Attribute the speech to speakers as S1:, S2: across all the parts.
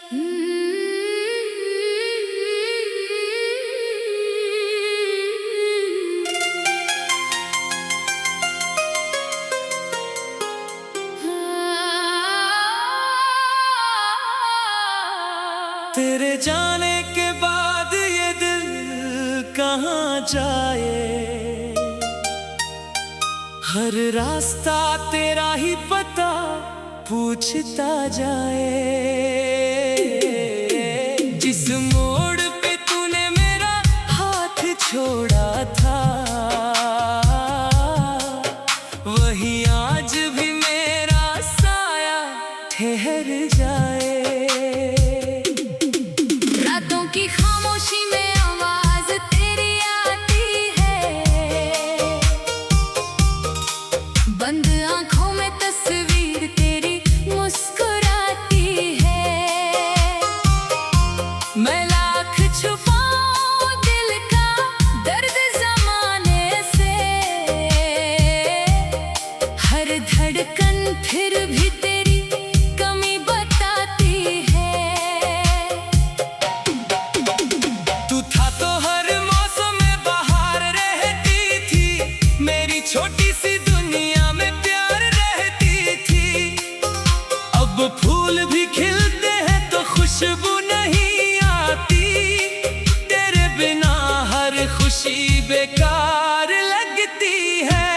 S1: तेरे जाने के बाद ये दिल कहाँ जाए, हर रास्ता तेरा ही पता पूछता जाए। जिस मोड़ पे तूने मेरा हाथ छोड़ा था, वही आज भी मेरा साया ठहर जाए।
S2: की खामोशी में आवाज तेरी आती है, बंद आंखों में तस्वीर तेरी मुस्कुराती है। मैं लाख छुपाऊं दिल का दर्द ज़माने से, हर धड़कन फिर भी तेरी कमी बताती है।
S1: छोटी सी दुनिया में प्यार रहती थी, अब फूल भी खिलते हैं तो खुशबू नहीं आती। तेरे बिना हर खुशी बेकार लगती है।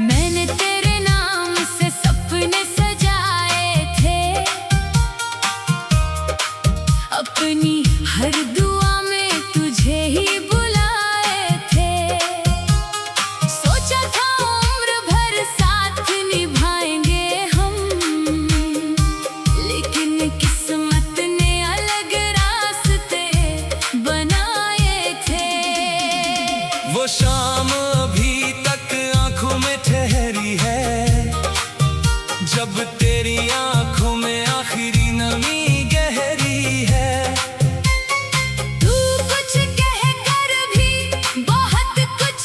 S2: मैंने तेरे नाम से सपने सजाए थे, अपनी हर दुआ में तुझे ही
S1: वो शाम अभी तक आंखों में ठहरी है, जब तेरी आंखों में आखिरी नमी गहरी है।
S2: तू कुछ कह कर भी बहुत कुछ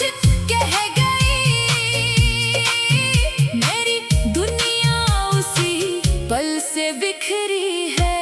S2: कह गई, मेरी दुनिया उसी पल से बिखरी है।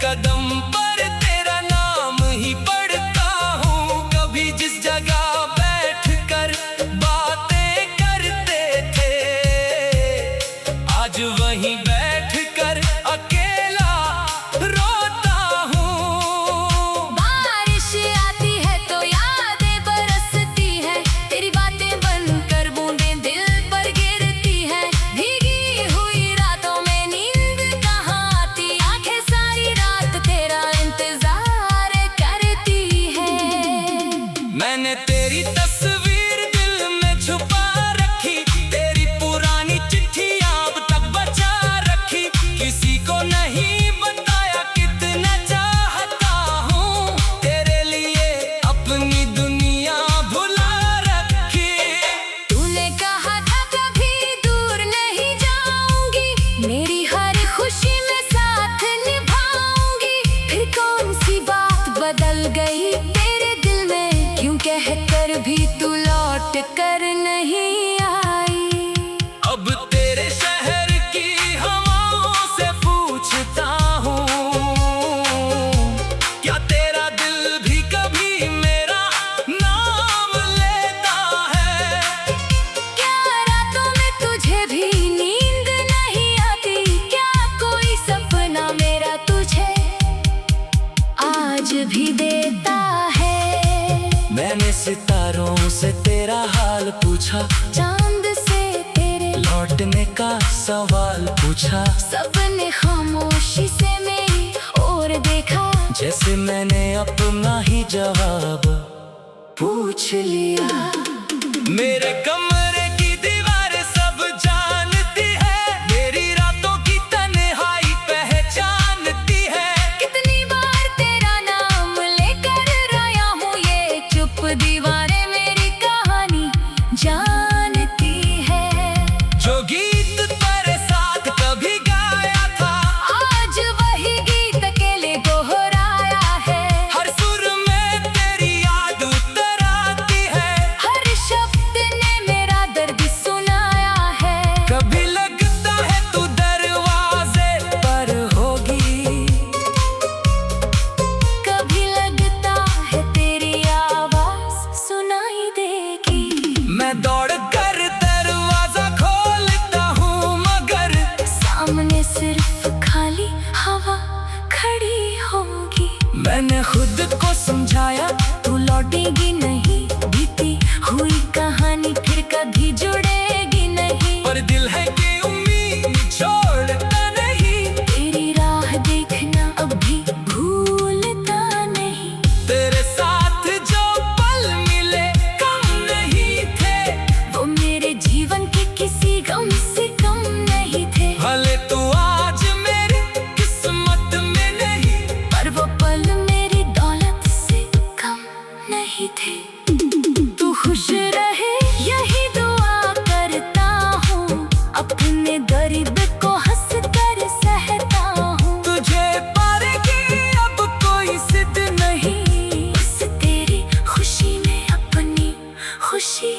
S1: कदम पर तेरा नाम ही पढ़ता हूँ, कभी जिस जगह बैठ कर बातें करते थे, आज वहीं बैठ कर अकेला रोता हूँ।
S2: बारिश आती है तो यादें बरसती है, तेरी बातें बनकर बूंदें दिल पर गिरती है। भीगी हुई रातों में नींद कहाँ आती, आंखें सारी रात तेरा इंतजार करती है।
S1: मैंने तेरी तस्वीर दिल में छुपा रखी, तेरी पुरानी चिट्ठियां अब तक बचा रखी। किसी को नहीं बताया कितना चाहता हूँ, तेरे लिए अपनी दुनिया भुला रखी।
S2: तूने कहा था कभी दूर नहीं जाऊंगी, मेरी हर खुशी में साथ निभाऊंगी। फिर कौन सी बात बदल गई तेरे दिल में, क्यों कहकर भी तू लौट कर नहीं आई।
S1: अब तेरे शहर की हवाओं से पूछता हूँ, क्या तेरा दिल भी कभी मेरा नाम लेता है।
S2: क्या रातों में तुझे भी नींद नहीं आती, क्या कोई सपना मेरा तुझे आज भी देता है।
S1: मैंने सितारों से तेरा हाल पूछा,
S2: चांद से तेरे
S1: लौटने का सवाल पूछा।
S2: सबने खामोशी से मेरी ओर देखा,
S1: जैसे मैंने अपना ही जवाब पूछ लिया। मेरे कमरे की दीवारें सब जानती है, मेरी रातों की तन्हाई पहचानती है।
S2: कितनी बार तेरा मैंने खुद को समझाया तू लौटेगी नहीं, बीती हुई कहानी फिर कभी जुड़ेगी नहीं।
S1: पर दिल है कि उम्मीद छोड़ता नहीं,
S2: तेरी राह देखना अब भी भूलता नहीं।
S1: तेरे साथ जो पल मिले कम नहीं थे,
S2: वो मेरे जीवन के किसी गम से कम नहीं थे।
S1: भले तू आज मेरी किस्मत में नहीं,
S2: पर वो पल मेरी दौलत से कम नहीं थे। तू खुश रहे यही दुआ करता हूँ, अपने गरीब को हंस कर सहता हूँ।
S1: तुझे पाने की अब कोई जिद नहीं,
S2: बस तेरी खुशी में अपनी खुशी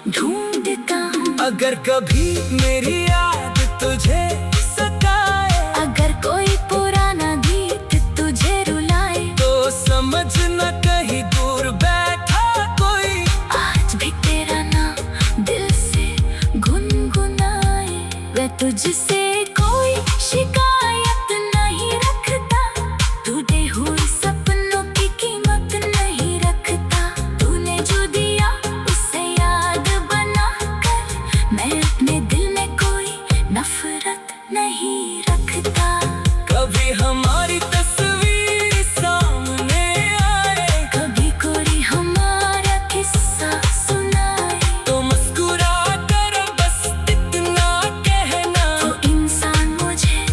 S2: ढूंढता हूँ।
S1: अगर कभी मेरी याद तुझे सताए,
S2: अगर कोई पुराना गीत तुझे रुलाए,
S1: तो समझ न कहीं दूर बैठा कोई,
S2: आज भी तेरा नाम दिल से गुनगुनाए। मैं तुझसे कोई शिकायत नहीं रखता, टूटे हुए सपनों की कीमत नहीं रखता। तूने जो दिया उसे याद बना कर, मैं अपने दिल में कोई नफरत नहीं रखता।
S1: कभी हमारी तस्वीर सामने आए,
S2: कभी कोई हमारा किस्सा सुनाए,
S1: तो मुस्कुरा कर बस इतना कहना,
S2: वो इंसान मुझे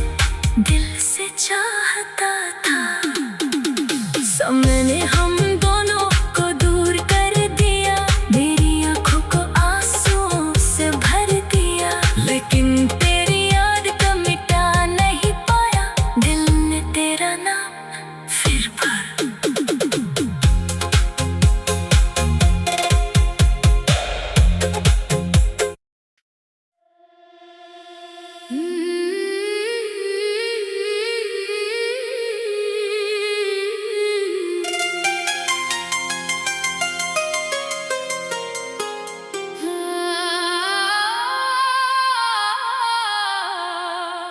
S2: दिल से चाहता था। समय ने हम दोनों को दूर कर दिया, मेरी आंखों को आंसुओं से भर दिया। लेकिन तेरी याद को मिटा नहीं पाया, दिल ने तेरा नाम फिर भर।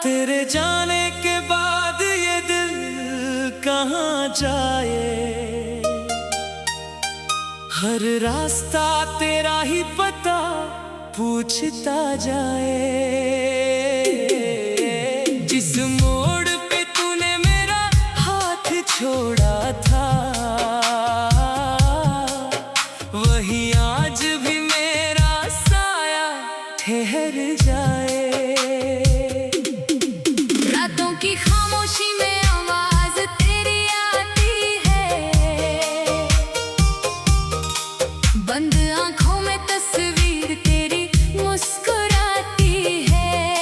S1: तेरे जाने के बाद ये दिल कहाँ जाए, हर रास्ता तेरा ही पता पूछता जाए। जिस मोड़ पे तूने मेरा हाथ छोड़ा था, वही आज भी मेरा साया ठहर जाए।
S2: रातों की खामोशी में आवाज तेरी आती है, बंद आंखों में तस्वीर तेरी मुस्कुराती है।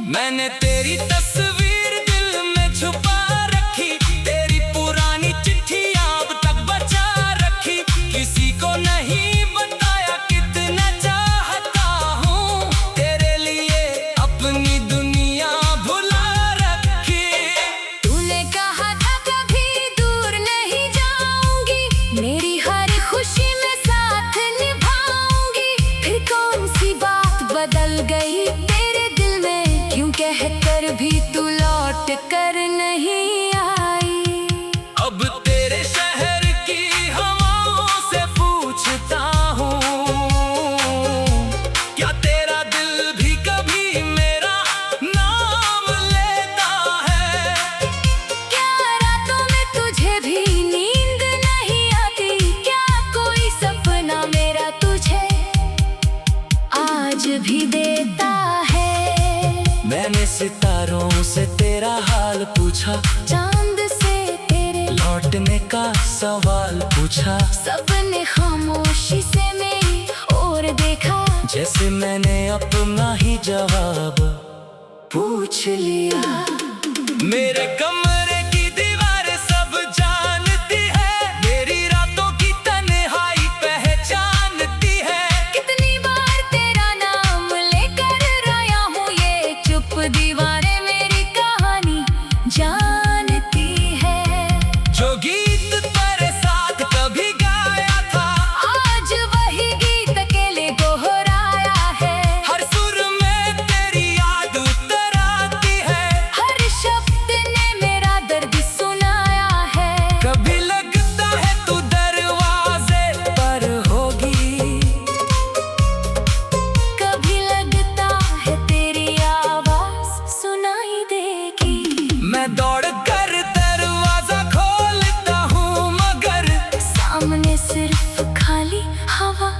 S1: मैंने तेरी तस्वीर दिल में छुपा रखी, तेरी पुरानी चिट्ठियां अब तक बचा रखी। किसी को नहीं बताया कितना चाहता हूँ, तेरे लिए अपनी दुनिया भुला रखी।
S2: तूने कहा था कभी दूर नहीं जाऊंगी, मेरी हर खुशी में साथ निभाऊंगी। फिर कौन सी बात बदल गई तेरे दिल में, क्यों कहकर भी तू लौट कर नहीं आई।
S1: अब तेरे शहर की हवाओं से पूछता हूँ, क्या तेरा दिल भी कभी मेरा नाम लेता है?
S2: क्या रातों में तुझे भी नींद नहीं आती? क्या कोई सपना मेरा तुझे आज भी देता है?
S1: मैंने सितारों से तेरा हाल पूछा,
S2: चांद से तेरे
S1: लौटने का सवाल पूछा।
S2: सबने खामोशी से मेरी ओर देखा,
S1: जैसे मैंने अपना ही जवाब पूछ लिया। मेरे कमरे की दीवारें सब जानती है, मेरी रातों की तन्हाई पहचानती है।
S2: कितनी बार तेरा नाम लेकर रोया हूँ, ये चुप दीवारें मेरी कहानी जानती है।
S1: जो गीत तेरे साथ कभी गाया था,
S2: आज वही गीत अकेले दोहराया है।
S1: हर सुर में तेरी याद उतर आती है,
S2: हर शब्द ने मेरा दर्द सुनाया है।
S1: कभी लगता है तू दरवाजे पर होगी,
S2: कभी लगता है तेरी आवाज सुनाई देगी।
S1: मैं दौड़ कर दरवाजा खोलता हूँ, मगर
S2: सामने सिर्फ खाली हवा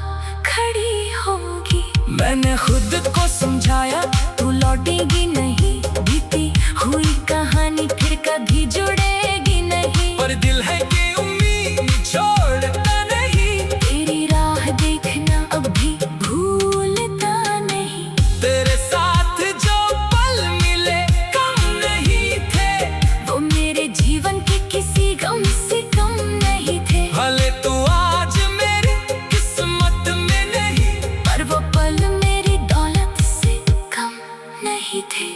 S2: खड़ी होगी।
S1: मैंने खुद को समझाया
S2: तू लौटेगी नहीं, बीती हुई कहानी फिर कभी जुड़ेगी नहीं।
S1: पर दिल है कि उम्मीद छोड़ता नहीं,
S2: तेरी राह देखना अब भी भूलता नहीं।
S1: तेरे साथ जो पल मिले कम नहीं थे,
S2: वो मेरे जीवन के किसी गम से कम नहीं थे।
S1: भले तू आज मेरी किस्मत में नहीं,
S2: पर वो पल मेरी दौलत से कम नहीं थे।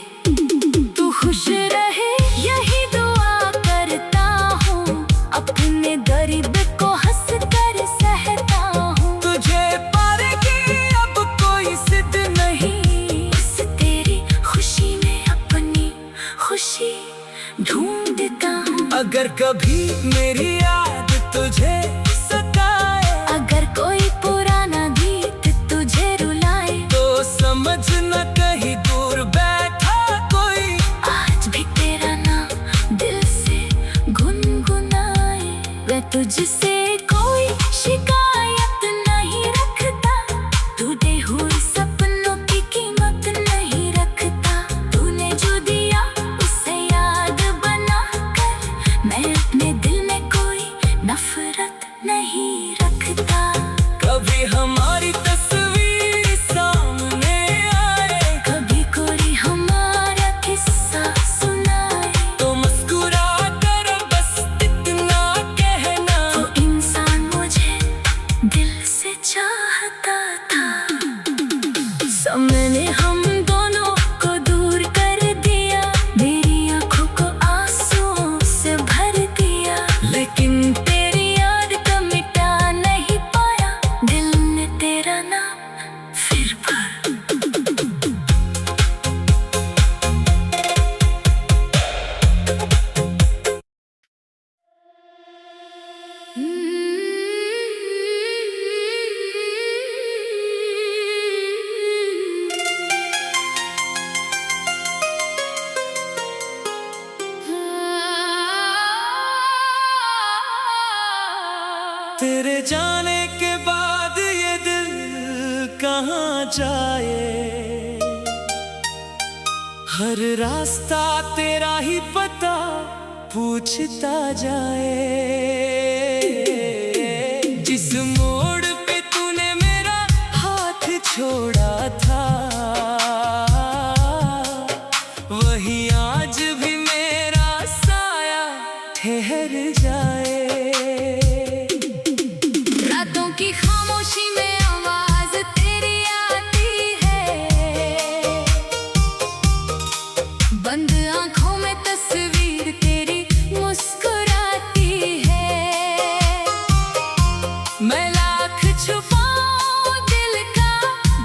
S2: तू खुश रहे यही दुआ करता हूँ, अपने दर्द को हंस कर सहता हूँ।
S1: तुझे पाने की अब कोई जिद नहीं,
S2: बस तेरी खुशी में अपनी खुशी ढूंढता हूँ।
S1: अगर कभी मेरी याद तुझे सताए,
S2: अगर कोई पुराना गीत तुझे रुलाए,
S1: तो समझना कहीं दूर बैठा कोई।
S2: आज भी तेरा नाम दिल से गुनगुनाए। मैं तुझसे कोई शिकायत नहीं रखता, टूटे हुए सपनों की कीमत नहीं रखता। तूने जो दिया उसे याद बना कर, मैं अपने दिल में कोई नफरत नहीं रखता।
S1: कभी हमारी तस्वीर सामने आए,
S2: कभी कोई हमारा किस्सा सुनाए,
S1: तो मुस्कुरा कर बस इतना कहना,
S2: वो इंसान मुझे दिल से चाहता था। समय ने हम दोनों को दूर कर दिया, मेरी आंखों को आंसुओं से भर दिया। लेकिन तेरी याद को मिटा नहीं पाया, दिल ने तेरा नाम फिर भर।
S1: तेरे जाने के बाद ये दिल कहाँ जाए, हर रास्ता तेरा ही पता पूछता जाए। जिस मोड़ पे तूने मेरा हाथ छोड़ा था, वही आज भी मेरा साया ठहर जाए।
S2: रातों की खामोशी में आवाज तेरी आती है, बंद आंखों में तस्वीर तेरी मुस्कुराती है। मैं लाख छुपाऊं दिल का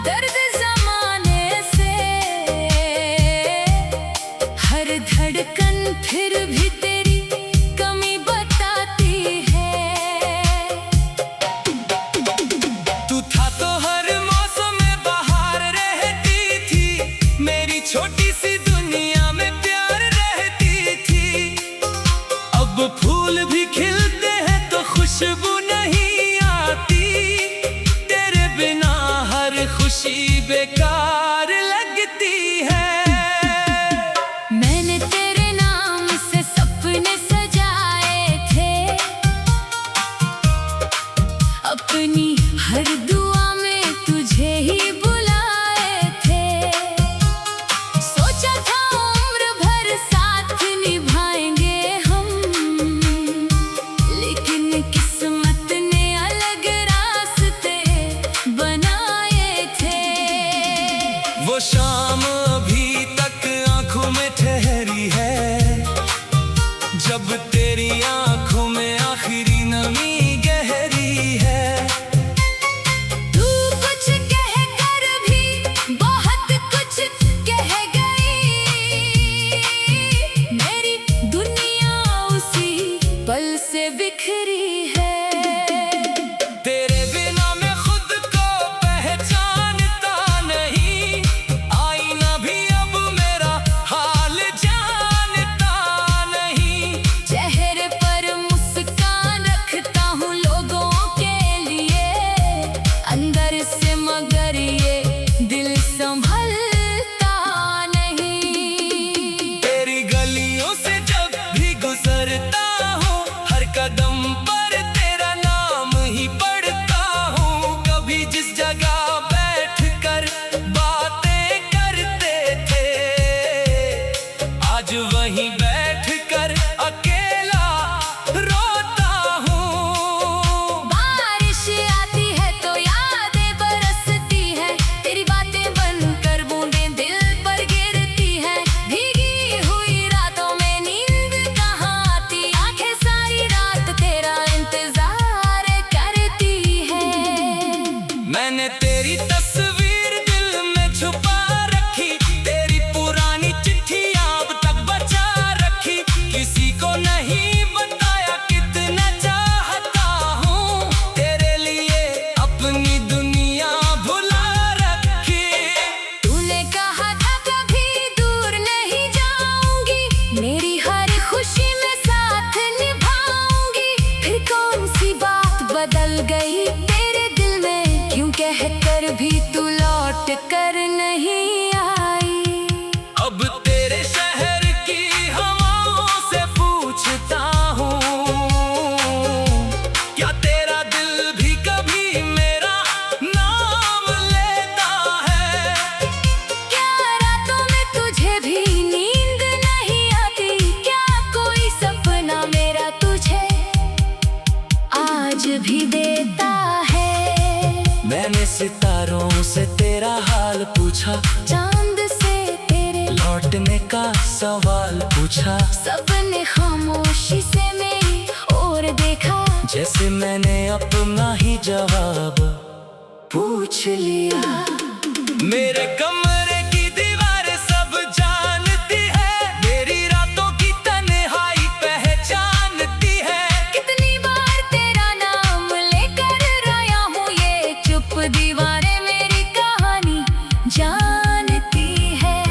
S2: दर्द जमाने से, हर धड़कन फिर भी तेरी कमी बताती है।
S1: तू था तो हर मौसम में बाहर रहती थी, मेरी छोटी सी दुनिया में प्यार रहती थी। अब फूल भी खिलते हैं तो खुशबू नहीं आती, तेरे बिना हर खुशी बेकार लगती है।
S2: मैंने तेरे नाम से सपने सजाए थे, अपनी हर दुआ में तुझे ही बुलाए थे। सोचा था उम्र भर साथ निभाएंगे हम, लेकिन किस्मत ने अलग रास्ते बनाए थे।
S1: वो शाम अभी तक आंखों में ठहरी है, जब तेरी आंखों में आखिरी नमी गहरी है।
S2: तू कुछ कह कर भी बहुत कुछ कह गई, मेरी दुनिया उसी पल से बिखरी है।
S1: तेरे बिना मैं खुद को पहचानता नहीं, आईना भी अब मेरा हाल जानता नहीं।
S2: चेहरे पर मुस्कान रखता हूँ लोगों के लिए, अंदर से मगर ये दिल संभलता नहीं।
S1: तेरी गलियों से जब भी गुजरता हूँ, हर कदम पर तेरा नाम ही पढ़ता हूँ। कभी जिस जगह बैठकर बातें करते थे, आज वहीं बैठकर अकेला रोता हूँ।
S2: बारिश आती है तो यादें बरसती है, तेरी बातें बनकर बूंदें दिल पर गिरती है। भीगी हुई रातों में नींद कहाँ आती, आंखें सारी रात तेरा इंतजार करती है।
S1: मैंने तेरी तस्वीर दिल में छुपा रखी, तेरी पुरानी चिट्ठियां अब तक बचा रखी। किसी को नहीं बताया कितना चाहता हूँ, तेरे लिए अपनी दुनिया भुला रखी।
S2: तूने कहा था कभी दूर नहीं जाऊंगी, मेरी हर खुशी में साथ निभाऊंगी। फिर कौन सी बात बदल गई तेरे दिल में, क्यों कहकर भी तू लौट कर नहीं आई।
S1: अब तेरे शहर की हवाओं से पूछता हूँ, क्या तेरा दिल भी कभी मेरा नाम लेता है?
S2: क्या रातों में तुझे भी नींद नहीं आती, क्या कोई सपना मेरा तुझे आज भी देता है।
S1: मैंने सितारों से तेरा हाल पूछा,
S2: चांद से तेरे
S1: लौटने का सवाल पूछा।
S2: सबने खामोशी से मेरी ओर देखा,
S1: जैसे मैंने अपना ही जवाब पूछ लिया। मेरे कमरे की दीवारें सब जानती है, मेरी रातों की तन्हाई पहचानती है।
S2: कितनी बार तेरा नाम लेकर रोया हूँ, ये चुप दीवारें मेरी कहानी जानती है।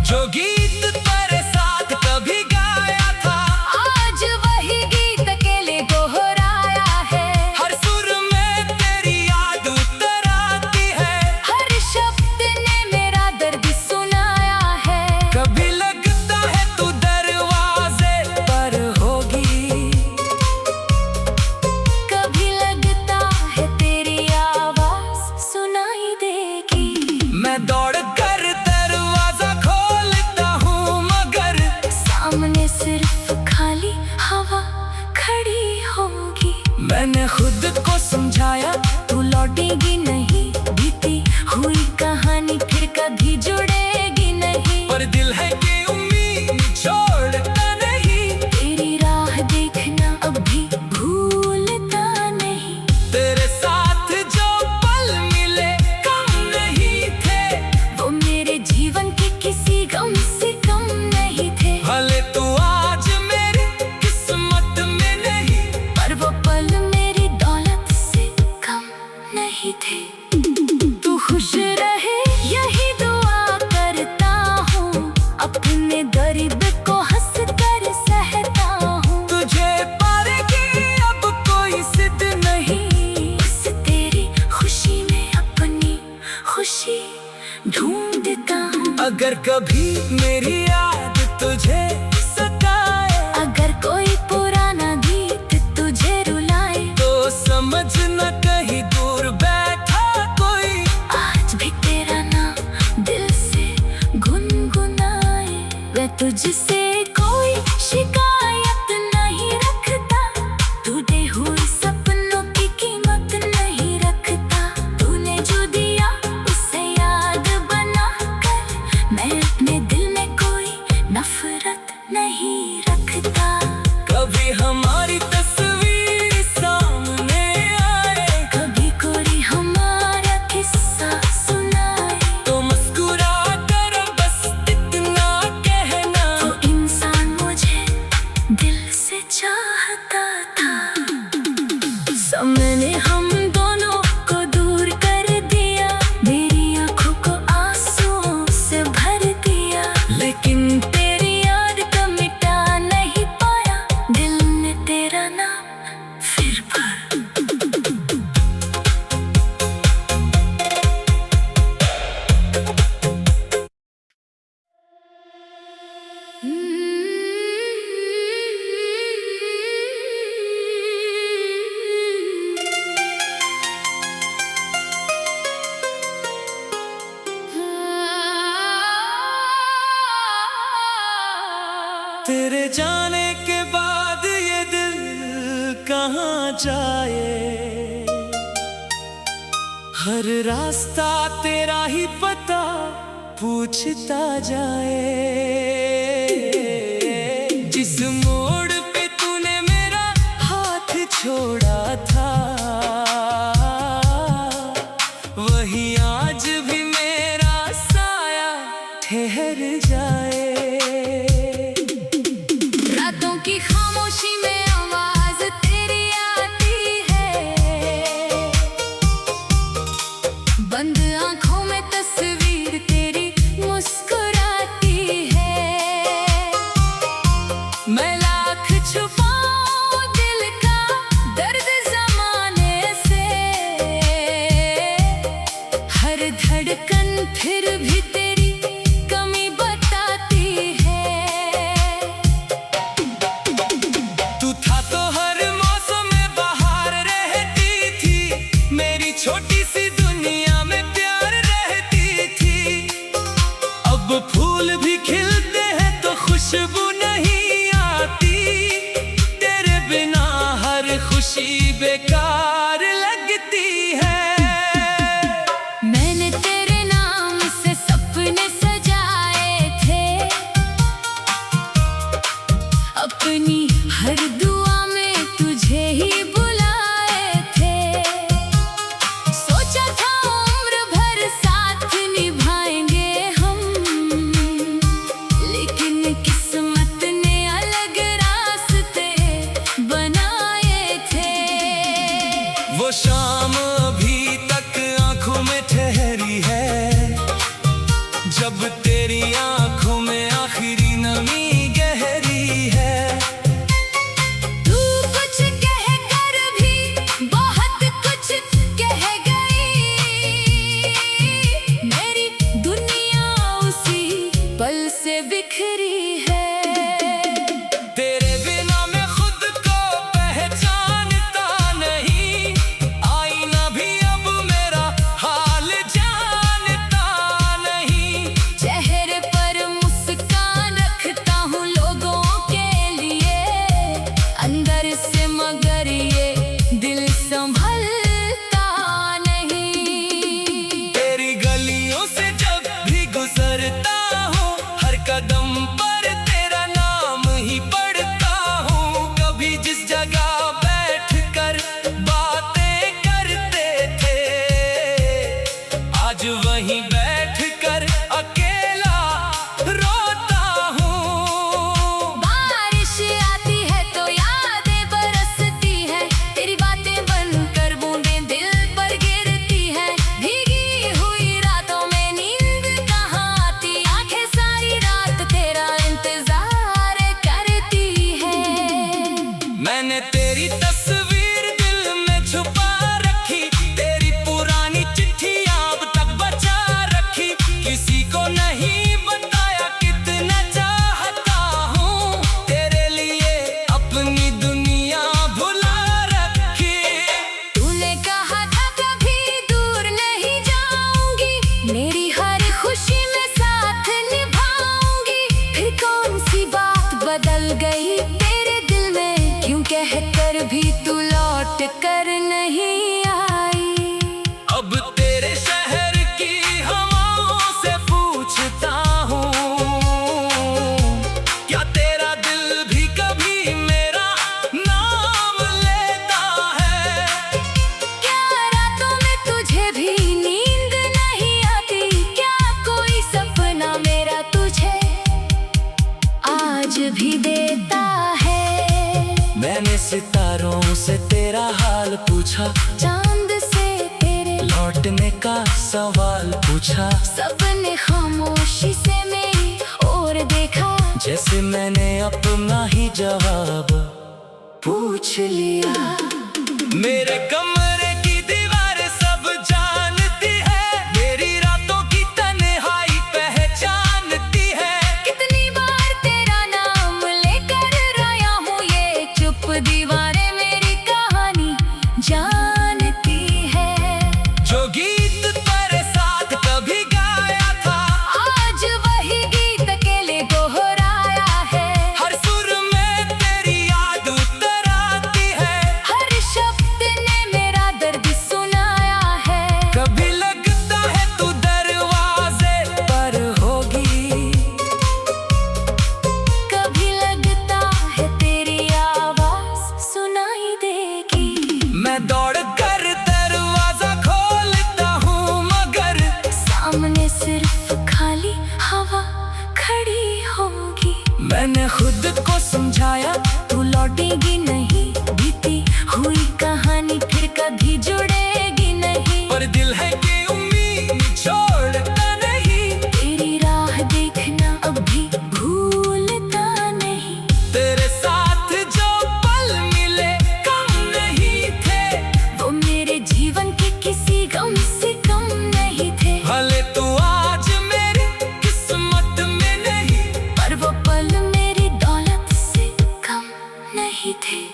S1: जो गीत तेरे साथ कभी गाया था,
S2: आज वही गीत अकेले दोहराया है।
S1: हर सुर में तेरी याद उतर आती है।
S2: हर शब्द ने मेरा अपने दर्द को हंस कर सहता हूँ।
S1: तुझे पाने की अब कोई जिद नहीं,
S2: बस तेरी खुशी में अपनी खुशी ढूंढता हूँ।
S1: अगर कभी मेरी याद तुझे सताए,
S2: अगर कोई पुराना गीत तुझे रुलाए,
S1: तो समझ न कहीं दूर बैठा कोई
S2: आज भी तेरा नाम दिल से गुनगुनाए। मैं तुझसे कोई शिकायत नहीं रखता, तू दे हुए सपनों की कीमत नहीं रखता। तूने जो दिया उसे याद बना कर मैं अपने दिल में कोई नफरत नहीं रखता।
S1: कभी हमारी तस्वीर सामने आए,
S2: कभी कोई हमारा किस्सा सुनाए,
S1: तो मुस्कुरा कर बस इतना कहना,
S2: वो इंसान मुझे दिल से चाहता था। समय ने हम दोनों को दूर कर दिया, मेरी आंखों को आंसुओं से भर दिया, लेकिन तेरी याद को मिटा नहीं पाया दिल ने तेरा नाम फिर भर।
S1: तेरे जाने के बाद ये दिल कहाँ जाए, हर रास्ता तेरा ही पता पूछता जाए। जिस मोड़ पे तूने मेरा हाथ छोड़ा था, वही आज भी मेरा साया ठहर जाए।
S2: रातों की खामोशी में आवाज तेरी आती है, बंद आंखों में तस्वीर तेरी मुस्कुराती है। मैं लाख छुपाऊं दिल का दर्द जमाने से, हर धड़कन फिर भी तेरी कमी बताती है।
S1: तू था तो हर मौसम में बाहर रहती थी, मेरी छोटी सी दुनिया में प्यार रहती थी। अब फूल भी खिलते हैं तो खुशबू नहीं आती, तेरे बिना हर खुशी बेकार लगती है।
S2: मैंने तेरे नाम से सपने सजाए थे, अपनी हर दुआ में तुझे ही बुलाए थे। सोचा था उम्र भर साथ निभाएंगे हम, लेकिन किस्मत ने अलग रास्ते बनाए थे।
S1: वो शाम अभी तक आंखों में ठहरी है, जब तेरी आंखों में आखिरी नमी गहरी है।
S2: तू कुछ कह कर भी बहुत कुछ कह गई, मेरी दुनिया उसी पल से बिखरी है।
S1: तेरे बिना मैं खुद को पहचानता नहीं, आईना भी अब मेरा हाल जानता नहीं।
S2: चेहरे पर मुस्कान रखता हूँ लोगों के लिए, अंदर से मगर ये दिल संभलता नहीं।
S1: तेरी गलियों से जब भी गुजरता हूँ, हर कदम पर
S2: बदल गई तेरे दिल में, क्यों कहकर भी तू लौट कर नहीं आई।
S1: अब तेरे शहर की हवाओं से पूछता हूँ, क्या तेरा दिल भी कभी मेरा नाम लेता है?
S2: क्या रातों में तुझे भी नींद नहीं आती? क्या कोई सपना मेरा तुझे आज भी देता है?
S1: मैंने सितारों से तेरा हाल पूछा,
S2: चांद से तेरे
S1: लौटने का सवाल पूछा।
S2: सबने खामोशी से मेरी ओर देखा,
S1: जैसे मैंने अपना ही जवाब पूछ लिया। मेरे कमरे की दीवारें सब जानती है, मेरी रातों की तन्हाई पहचानती है।
S2: कितनी बार तेरा नाम लेकर रोया हूँ, ये चुप दीवारें मेरी कहानी जानती है।
S1: जो गीत तेरे साथ कभी गाया था,
S2: आज वही गीत अकेले दोहराया है।
S1: हर सुर में तेरी याद उतर आती है,
S2: हर शब्द ने मेरा दर्द सुनाया है।
S1: कभी लगता है तू दरवाजे पर होगी,
S2: कभी लगता है तेरी आवाज सुनाई देगी।
S1: मैं दौड़ कर दरवाजा खोलता हूँ, मगर
S2: सामने सिर्फ खाली हवा खड़ी होगी।
S1: मैंने खुद को समझाया
S2: तू लौटेगी नहीं, बीती हुई कहानी फिर कभी जुड़ेगी नहीं।
S1: पर दिल है कि उम्मीद छोड़ता नहीं,
S2: तेरी राह देखना अब भी भूलता नहीं।
S1: तेरे साथ जो पल मिले कम नहीं थे,
S2: वो मेरे जीवन के किसी गम से कम नहीं थे।
S1: भले तू आज मेरी किस्मत में नहीं,
S2: पर वो पल मेरी दौलत से कम नहीं थे।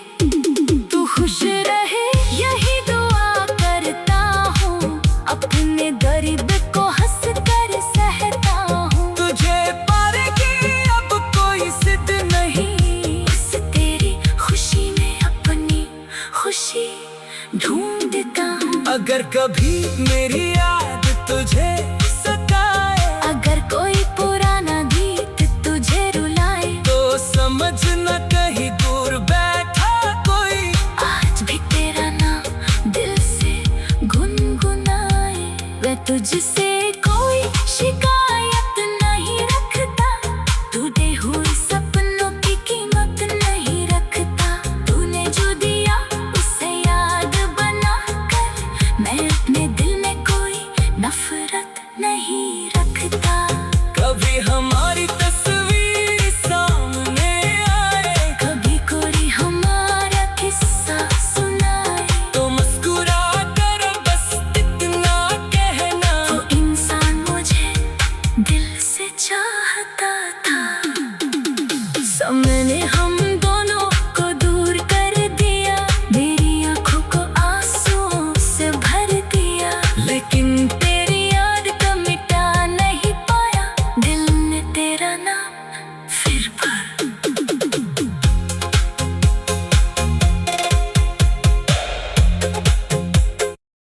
S2: तू खुश रहे यही दुआ करता हूँ, अपने दर्द को हंस कर सहता हूँ।
S1: तुझे पाने की अब कोई जिद नहीं,
S2: बस तेरी खुशी में अपनी खुशी ढूंढता हूँ।
S1: अगर कभी मेरी याद तुझे